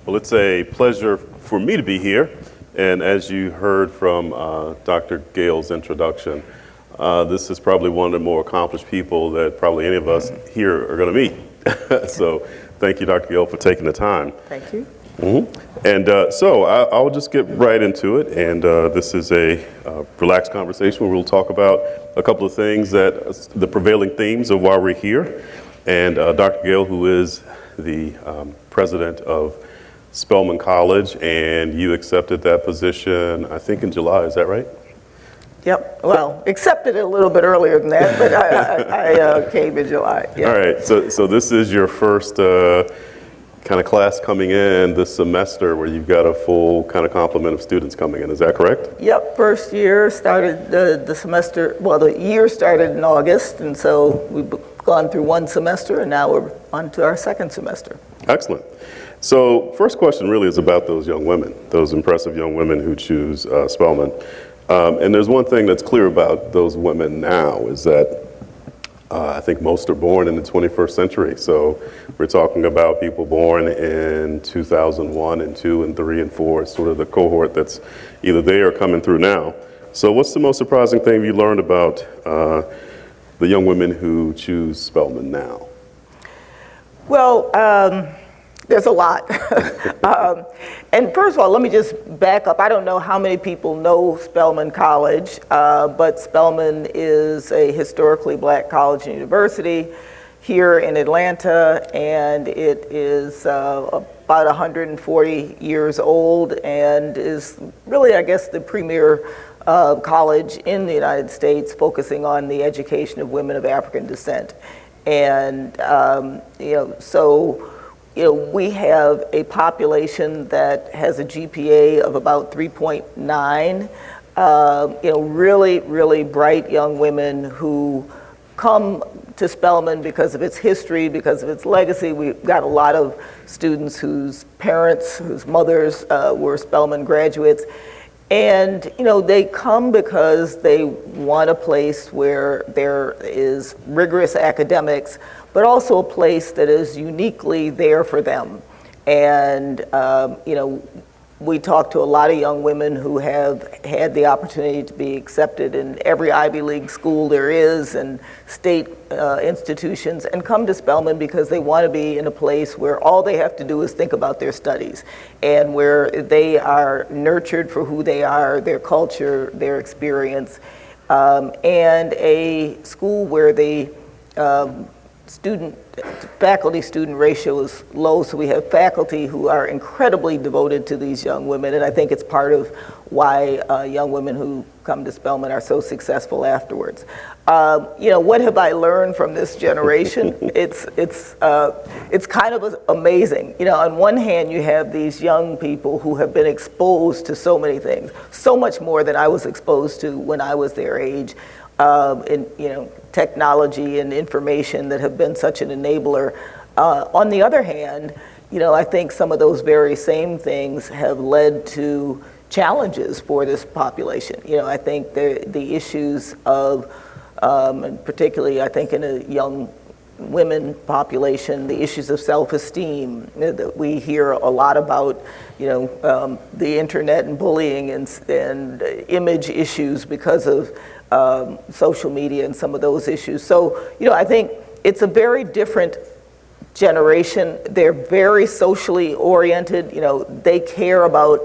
Well, it's a pleasure for me to be here. And as you heard from Dr. Gayle's introduction, this is probably one of the more accomplished people that probably any of us here are going to meet. So thank you, Dr. Gayle, for taking the time. Thank you. And so I'll just get right into it. And this is a relaxed conversation where we'll talk about a couple of things that the prevailing themes of why we're here. And Dr. Gayle, who is the president of Spelman College, and you accepted that position, I think in July, is that right? Yep, well, accepted it a little bit earlier than that, but I came in July. Yeah. All right, so this is your first kind of class coming in this semester where you've got a full kind of complement of students coming in, is that correct? Yep, first year started the semester, well, the year started in August, and so we've gone through one semester, and now we're on to our second semester. Excellent. So first question really is about those young women, those impressive young women who choose Spelman. And there's one thing that's clear about those women now is that I think most are born in the 21st century. So we're talking about people born in 2001 and 2 and 3 and 4, sort of the cohort that's either there or coming through now. So what's the most surprising thing you learned about the young women who choose Spelman now? Well, there's a lot. And first of all, let me just back up. I don't know how many people know Spelman College, but Spelman is a historically black college and university here in Atlanta, and it is about 140 years old and is really, I guess, the premier college in the United States focusing on the education of women of African descent. And, we have a population that has a GPA of about 3.9. Really, really bright young women who come to Spelman because of its history, because of its legacy. We've got a lot of students whose parents, whose mothers were Spelman graduates. And, they come because they want a place where there is rigorous academics, but also a place that is uniquely there for them. And, we talk to a lot of young women who have had the opportunity to be accepted in every Ivy League school there is and state institutions, and come to Spelman because they want to be in a place where all they have to do is think about their studies and where they are nurtured for who they are, their culture, their experience, and a school where the faculty-student ratio is low, so we have faculty who are incredibly devoted to these young women, and I think it's part of why young women who come to Spelman are so successful afterwards. What have I learned from this generation? It's kind of amazing. On one hand, you have these young people who have been exposed to so many things, so much more than I was exposed to when I was their age. In technology and information that have been such an enabler. On the other hand, I think some of those very same things have led to challenges for this population. I think the issues of, and particularly I think in a young women population, the issues of self-esteem that we hear a lot about, the internet and bullying and image issues because of social media and some of those issues. So, I think it's a very different generation. They're very socially oriented. They care about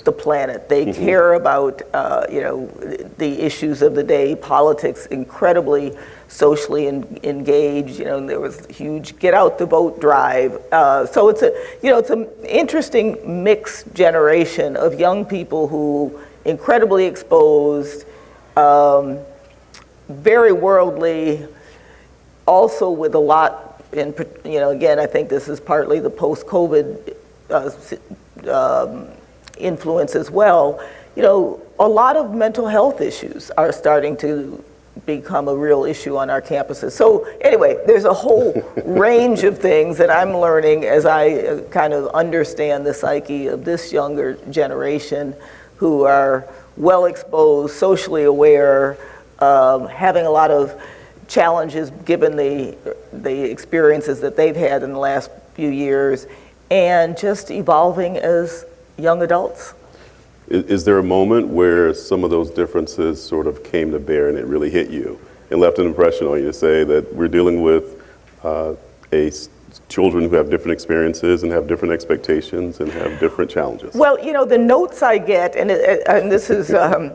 the planet. They care about, the issues of the day, politics, incredibly socially engaged. There was a huge get out the vote drive. So it's an interesting mixed generation of young people who incredibly exposed, very worldly, also with a lot in, again, I think this is partly the post-COVID influence as well. A lot of mental health issues are starting to become a real issue on our campuses. So anyway, there's a whole range of things that I'm learning as I kind of understand the psyche of this younger generation who are well exposed, socially aware, having a lot of challenges given the experiences that they've had in the last few years, and just evolving as young adults. Is there a moment where some of those differences sort of came to bear and it really hit you and left an impression on you to say that we're dealing with children who have different experiences and have different expectations and have different challenges? Well, the notes I get, and this is, I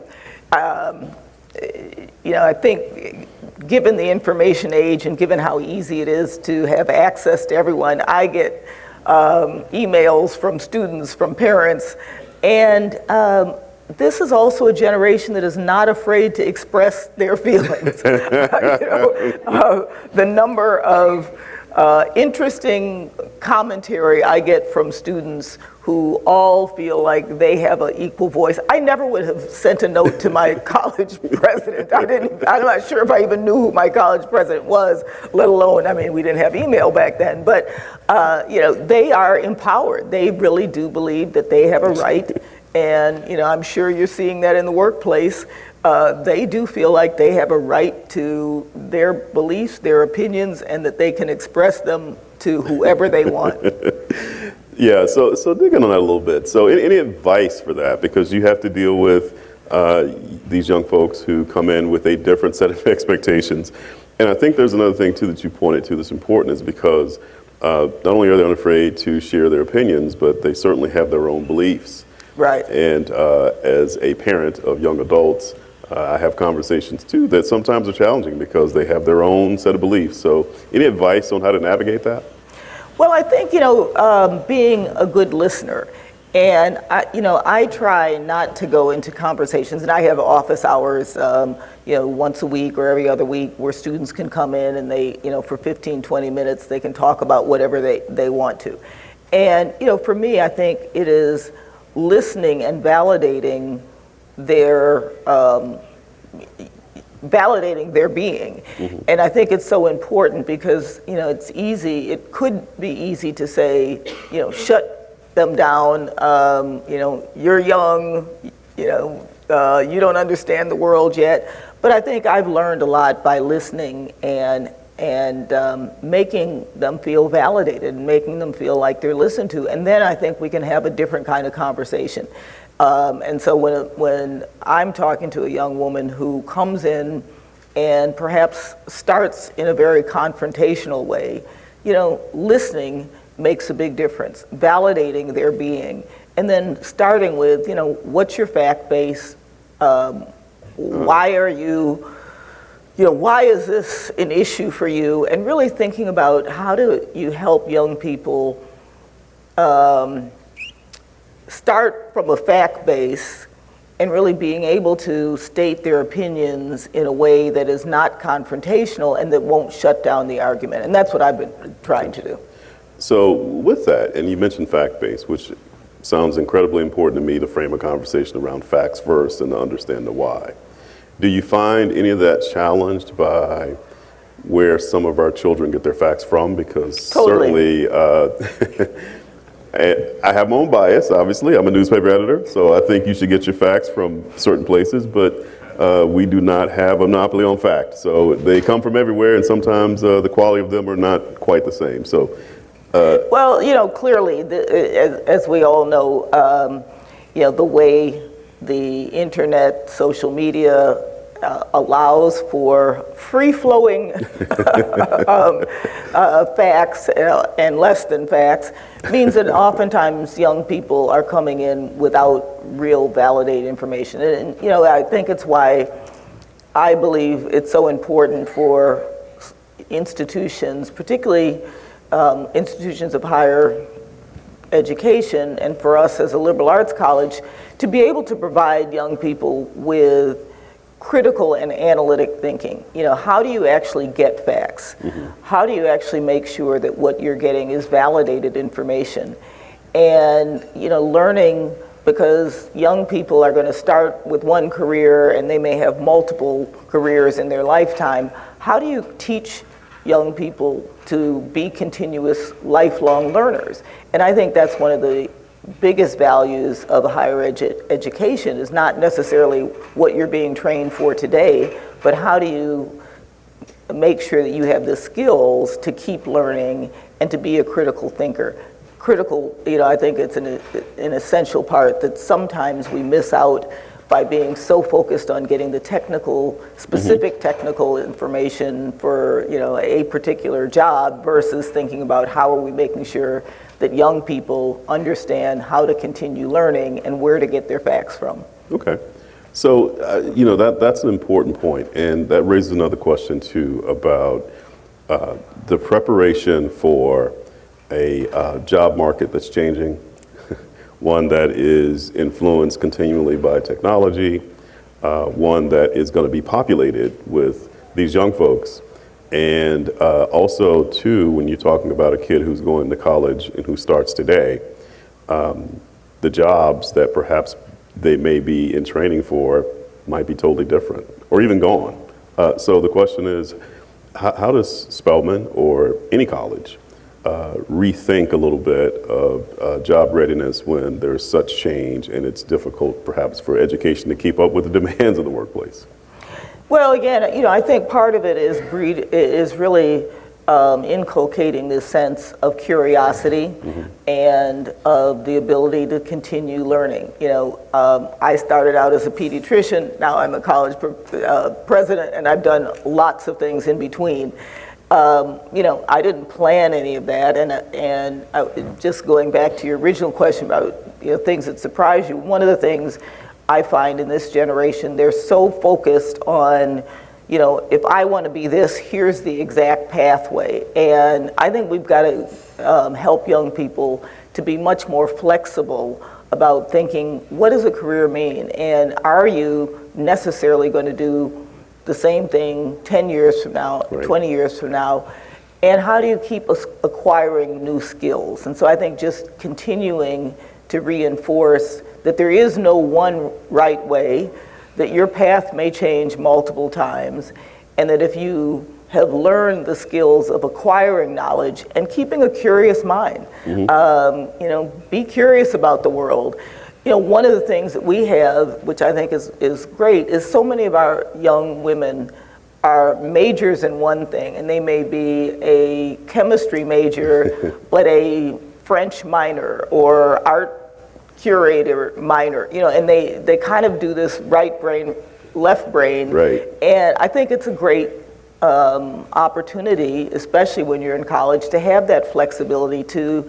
think given the information age and given how easy it is to have access to everyone, I get emails from students, from parents, and this is also a generation that is not afraid to express their feelings. The number of interesting commentary I get from students who all feel like they have an equal voice. I never would have sent a note to my college president. I'm not sure if I even knew who my college president was, let alone, we didn't have email back then. But, they are empowered. They really do believe that they have a right. And, I'm sure you're seeing that in the workplace. They do feel like they have a right to their beliefs, their opinions, and that they can express them to whoever they want. Yeah, so digging on that a little bit. So any advice for that? Because you have to deal with these young folks who come in with a different set of expectations. And I think there's another thing, too, that you pointed to that's important is because not only are they unafraid to share their opinions, but they certainly have their own beliefs. Right. And as a parent of young adults, I have conversations, too, that sometimes are challenging because they have their own set of beliefs. So any advice on how to navigate that? Well, I think, being a good listener. And, I try not to go into conversations, and I have office hours, once a week or every other week where students can come in and they, for 15, 20 minutes, they can talk about whatever they want to. And, for me, I think it is listening and validating their being. Mm-hmm. And I think it's so important because, it could be easy to say, shut them down, you're young, you don't understand the world yet. But I think I've learned a lot by listening and making them feel validated and making them feel like they're listened to. And then I think we can have a different kind of conversation. And so when I'm talking to a young woman who comes in and perhaps starts in a very confrontational way, listening makes a big difference, validating their being, and then starting with, what's your fact base? Why is this an issue for you? And really thinking about how do you help young people start from a fact base and really being able to state their opinions in a way that is not confrontational and that won't shut down the argument. And that's what I've been trying to do. So with that, and you mentioned fact-based, which sounds incredibly important to me to frame a conversation around facts first and to understand the why. Do you find any of that challenged by where some of our children get their facts from? Because Totally. Certainly, I have my own bias, obviously. I'm a newspaper editor, so I think you should get your facts from certain places, but we do not have a monopoly on fact. So they come from everywhere, and sometimes the quality of them are not quite the same. So, well, clearly, as we all know, the way the internet, social media allows for free-flowing facts and less than facts means that oftentimes young people are coming in without real validated information. And I think it's why I believe it's so important for institutions, particularly institutions of higher education, and for us as a liberal arts college, to be able to provide young people with critical and analytic thinking. How do you actually get facts? Mm-hmm. How do you actually make sure that what you're getting is validated information? And, learning, because young people are going to start with one career and they may have multiple careers in their lifetime. How do you teach young people to be continuous lifelong learners? And I think that's one of the biggest values of higher education is not necessarily what you're being trained for today, but how do you make sure that you have the skills to keep learning and to be a critical thinker. critical. I think it's an essential part that sometimes we miss out by being so focused on getting the specific technical information for, a particular job versus thinking about how are we making sure that young people understand how to continue learning and where to get their facts from. Okay. So, that's an important point, and that raises another question too about the preparation for a job market that's changing, one that is influenced continually by technology, one that is going to be populated with these young folks. And also, too, when you're talking about a kid who's going to college and who starts today, the jobs that perhaps they may be in training for might be totally different or even gone. So the question is, how does Spelman or any college rethink a little bit of job readiness when there's such change and it's difficult perhaps for education to keep up with the demands of the workplace? Well, again, I think part of it is really inculcating this sense of curiosity and of the ability to continue learning. I started out as a pediatrician. Now I'm a college president, and I've done lots of things in between. I didn't plan any of that, and just going back to your original question about things that surprise you. One of the things I find in this generation, they're so focused on, if I want to be this, here's the exact pathway. And I think we've got to help young people to be much more flexible about thinking, what does a career mean? And are you necessarily going to do the same thing 10 years from now, right, 20 years from now? And how do you keep acquiring new skills? And so I think just continuing to reinforce that there is no one right way, that your path may change multiple times, and that if you have learned the skills of acquiring knowledge and keeping a curious mind, be curious about the world. One of the things that we have, which I think is great, is so many of our young women are majors in one thing, and they may be a chemistry major, but a French minor or art curator minor, and they kind of do this right brain, left brain. Right. And I think it's a great opportunity, especially when you're in college, to have that flexibility to,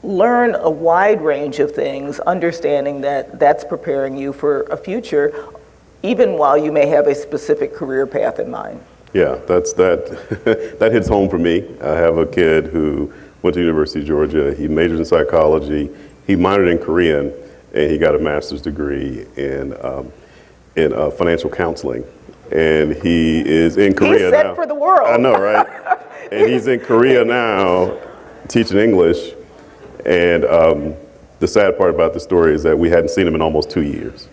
learn a wide range of things, understanding that that's preparing you for a future, even while you may have a specific career path in mind. Yeah, that hits home for me. I have a kid who went to the University of Georgia. He majored in psychology. He minored in Korean, and he got a master's degree in financial counseling. And he is in Korea now. He's set for the world. I know, right? And he's in Korea now, teaching English. And the sad part about the story is that we hadn't seen him in almost 2 years.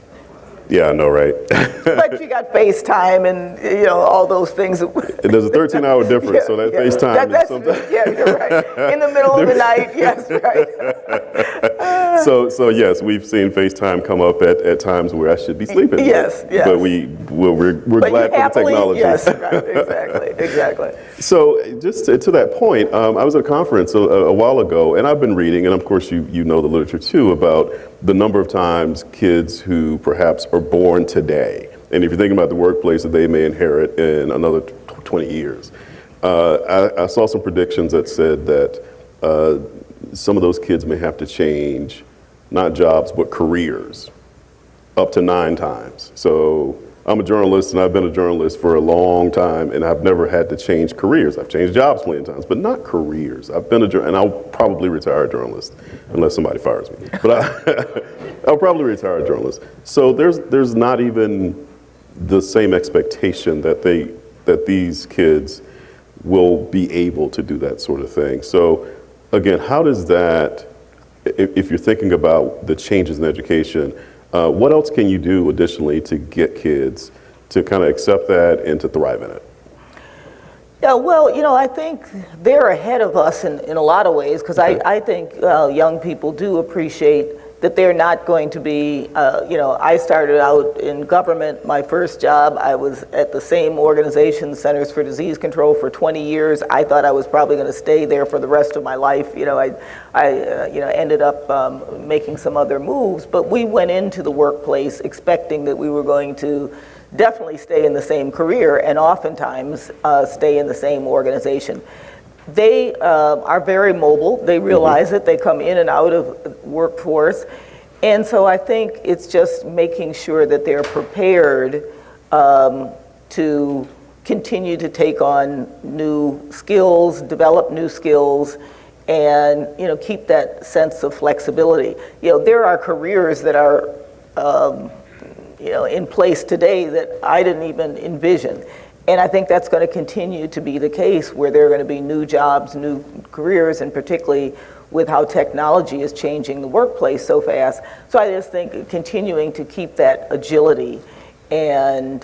Yeah, I know, right? But you got FaceTime and all those things. And there's a 13-hour difference, so that FaceTime is sometimes. Yeah, you're right. In the middle of the night, yes, right. So yes, we've seen FaceTime come up at times where I should be sleeping. Yes. But we're glad for the technology. Yes, right, exactly. So just to that point, I was at a conference a while ago, and I've been reading, and of course you know the literature too, about the number of times kids who perhaps are born today, and if you're thinking about the workplace that they may inherit in another 20 years. I saw some predictions that said that some of those kids may have to change not jobs, but careers up to 9 times. So I'm a journalist, and I've been a journalist for a long time, and I've never had to change careers. I've changed jobs plenty of times, but not careers. I've been and I'll probably retire a journalist unless somebody fires me. But I'll probably retire a journalist. So there's not even the same expectation that these kids will be able to do that sort of thing. So again, how does that, if you're thinking about the changes in education, what else can you do additionally to get kids to kind of accept that and to thrive in it? Yeah, well, I think they're ahead of us in a lot of ways, because I think young people do appreciate that they're not going to be, I started out in government. My first job, I was at the same organization, Centers for Disease Control, for 20 years. I thought I was probably going to stay there for the rest of my life. I ended up making some other moves, but we went into the workplace expecting that we were going to definitely stay in the same career and oftentimes stay in the same organization. They are very mobile. They realize it. They come in and out of workforce. And so I think it's just making sure that they're prepared to continue to take on new skills, develop new skills, and keep that sense of flexibility. There are careers that are in place today that I didn't even envision. And I think that's going to continue to be the case, where there are going to be new jobs, new careers, and particularly with how technology is changing the workplace so fast. So I just think continuing to keep that agility and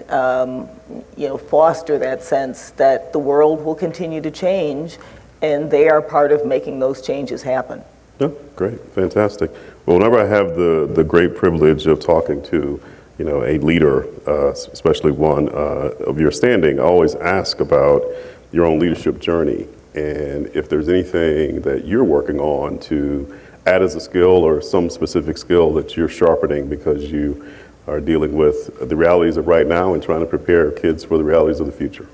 foster that sense that the world will continue to change, and they are part of making those changes happen. Yeah, great, fantastic. Well, whenever I have the great privilege of talking to a leader, especially one of your standing, I always ask about your own leadership journey and if there's anything that you're working on to add as a skill or some specific skill that you're sharpening because you are dealing with the realities of right now and trying to prepare kids for the realities of the future.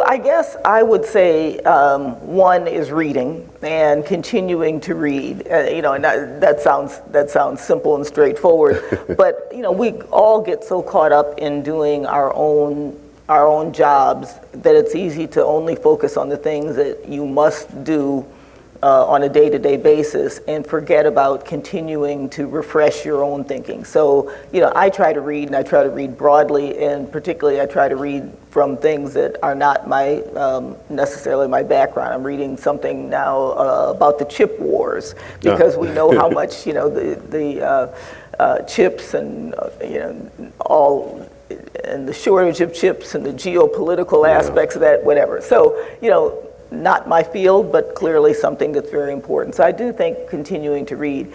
I guess I would say one is reading and continuing to read. And that sounds simple and straightforward, but we all get so caught up in doing our own jobs that it's easy to only focus on the things that you must do on a day-to-day basis and forget about continuing to refresh your own thinking. So, I try to read, and I try to read broadly, and particularly I try to read from things that are not necessarily my background. I'm reading something now about the chip wars, because we know how much, the chips and, all, and the shortage of chips and the geopolitical aspects of that, whatever. So, not my field, but clearly something that's very important. So I do think continuing to read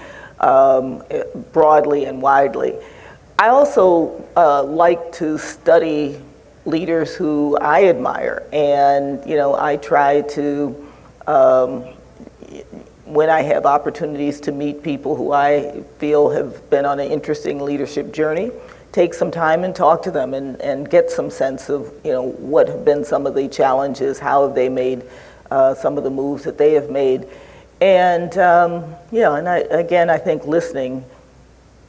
broadly and widely. I also like to study leaders who I admire, and I try to, when I have opportunities to meet people who I feel have been on an interesting leadership journey, take some time and talk to them and get some sense of what have been some of the challenges, how have they made some of the moves that they have made, and I think listening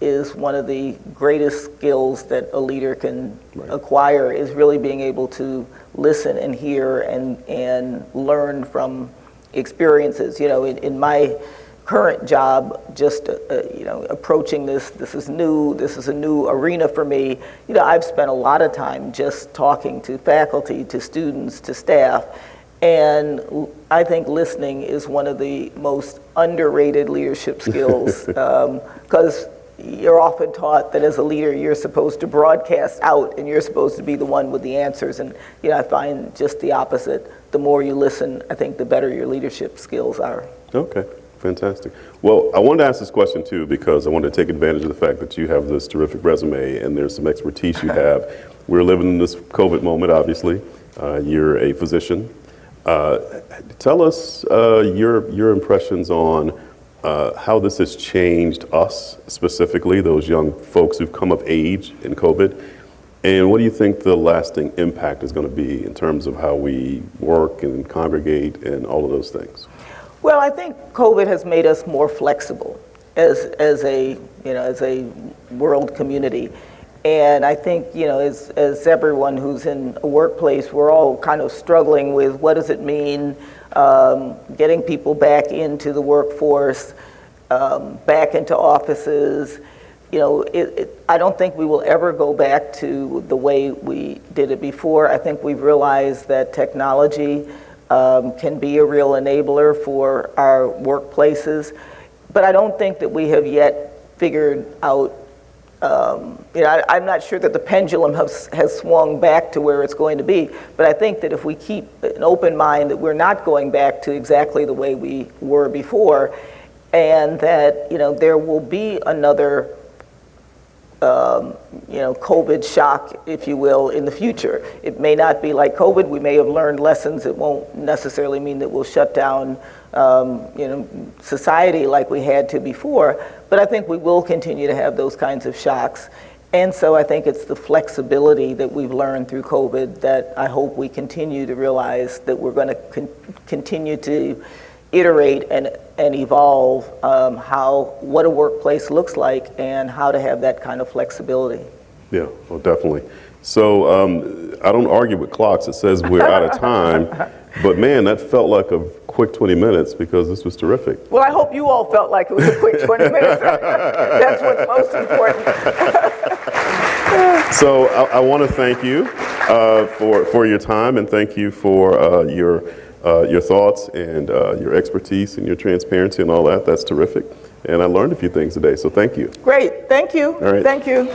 is one of the greatest skills that a leader can acquire, is really being able to listen and hear and learn from experiences. In my current job, just approaching this is new. This is a new arena for me. I've spent a lot of time just talking to faculty, to students, to staff, and I think listening is one of the most underrated leadership skills, because you're often taught that as a leader you're supposed to broadcast out and you're supposed to be the one with the answers, and I find just the opposite. The more you listen, I think the better your leadership skills are. Okay. Fantastic. Well, I wanted to ask this question too because I wanted to take advantage of the fact that you have this terrific resume and there's some expertise you have. We're living in this COVID moment, obviously. You're a physician. Tell us your impressions on how this has changed us, specifically those young folks who've come of age in COVID, and what do you think the lasting impact is going to be in terms of how we work and congregate and all of those things? Well, I think COVID has made us more flexible as a world community, and I think as everyone who's in a workplace, we're all kind of struggling with what does it mean getting people back into the workforce, back into offices. I don't think we will ever go back to the way we did it before. I think we've realized that technology can be a real enabler for our workplaces, but I don't think that we have yet figured out, I'm not sure that the pendulum has swung back to where it's going to be, but I think that if we keep an open mind that we're not going back to exactly the way we were before, and that, there will be another COVID shock, if you will, in the future. It may not be like COVID. We may have learned lessons. It won't necessarily mean that we'll shut down, society like we had to before. But I think we will continue to have those kinds of shocks. And so I think it's the flexibility that we've learned through COVID that I hope we continue to realize that we're going to continue to iterate and evolve what a workplace looks like and how to have that kind of flexibility. Yeah, well, definitely. So I don't argue with clocks. It says we're out of time. But man, that felt like a quick 20 minutes because this was terrific. Well, I hope you all felt like it was a quick 20 minutes. That's what's most important. So I want to thank you for your time, and thank you for your thoughts and your expertise and your transparency and all that. That's terrific. And I learned a few things today, so thank you. Great. Thank you. All right. Thank you.